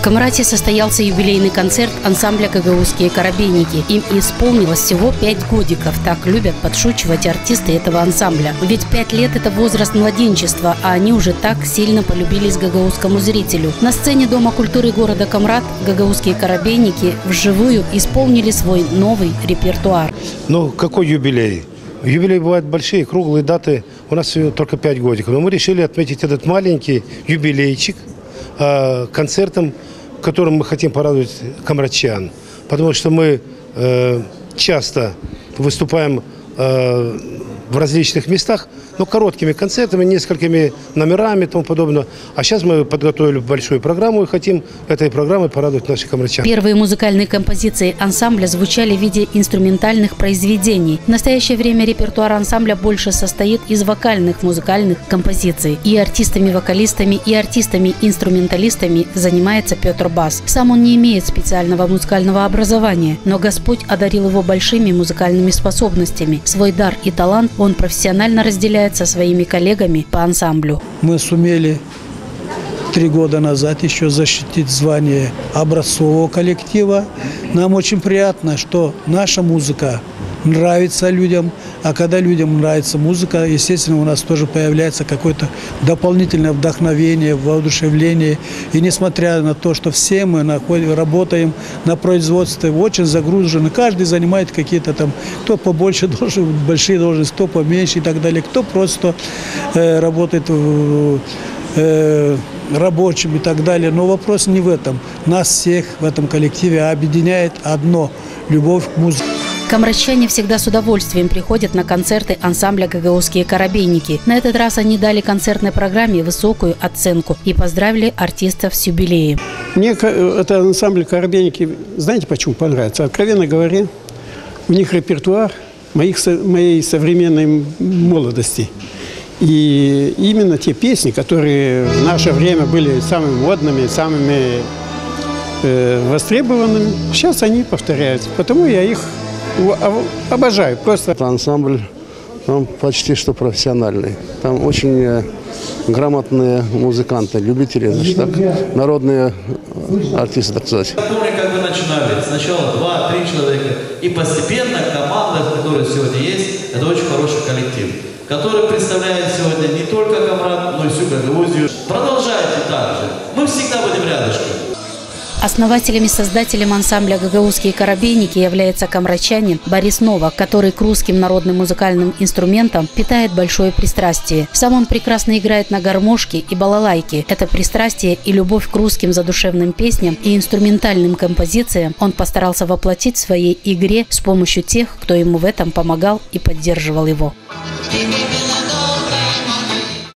В Камрате состоялся юбилейный концерт ансамбля «Гагаузские корабейники». Им исполнилось всего 5 годиков. Так любят подшучивать артисты этого ансамбля. Ведь 5 лет – это возраст младенчества, а они уже так сильно полюбились гагаузскому зрителю. На сцене Дома культуры города Камрат «Гагаузские корабейники» вживую исполнили свой новый репертуар. Ну, какой юбилей? Юбилей бывают большие, круглые даты. У нас всего только 5 годиков. Но мы решили отметить этот маленький юбилейчик концертом, которым мы хотим порадовать камратчан. Потому что мы часто выступаем в различных местах, но короткими концертами, несколькими номерами и тому подобное. А сейчас мы подготовили большую программу и хотим этой программой порадовать наших камратчан. Первые музыкальные композиции ансамбля звучали в виде инструментальных произведений. В настоящее время репертуар ансамбля больше состоит из вокальных музыкальных композиций. И артистами-вокалистами, и артистами-инструменталистами занимается Петр Бас. Сам он не имеет специального музыкального образования, но Господь одарил его большими музыкальными способностями. Свой дар и талант он профессионально разделяет со своими коллегами по ансамблю. Мы сумели 3 года назад еще защитить звание образцового коллектива. Нам очень приятно, что наша музыка нравится людям, а когда людям нравится музыка, естественно, у нас тоже появляется какое-то дополнительное вдохновение, воодушевление. И несмотря на то, что все мы работаем на производстве, очень загружены, каждый занимает какие-то там, кто побольше должен, большие должности, кто поменьше и так далее, кто просто работает рабочим и так далее. Но вопрос не в этом. Нас всех в этом коллективе объединяет одно – любовь к музыке. Камратчане всегда с удовольствием приходят на концерты ансамбля «Гагаузские корабейники». На этот раз они дали концертной программе высокую оценку и поздравили артистов с юбилеем. Мне это ансамбль «Корабейники», знаете, почему понравится? Откровенно говоря, у них репертуар моей современной молодости. И именно те песни, которые в наше время были самыми модными, самыми востребованными, сейчас они повторяются. Потому я их обожаю. Просто ансамбль там почти что профессиональный. Там очень грамотные музыканты, любители, значит, так, народные артисты, так сказать. Я помню, как вы начинали. Сначала 2-3 человека. И постепенно команда, которая сегодня есть, это очень хороший коллектив, который представляет сегодня не только Камрат, но и всю Гагаузию. Продолжайте так же. Мы всегда будем рядышком. Основателем и создателем ансамбля «Гагаузские корабейники» является камратчанин Борис Новак, который к русским народным музыкальным инструментам питает большое пристрастие. Сам он прекрасно играет на гармошке и балалайке. Это пристрастие и любовь к русским задушевным песням и инструментальным композициям он постарался воплотить в своей игре с помощью тех, кто ему в этом помогал и поддерживал его.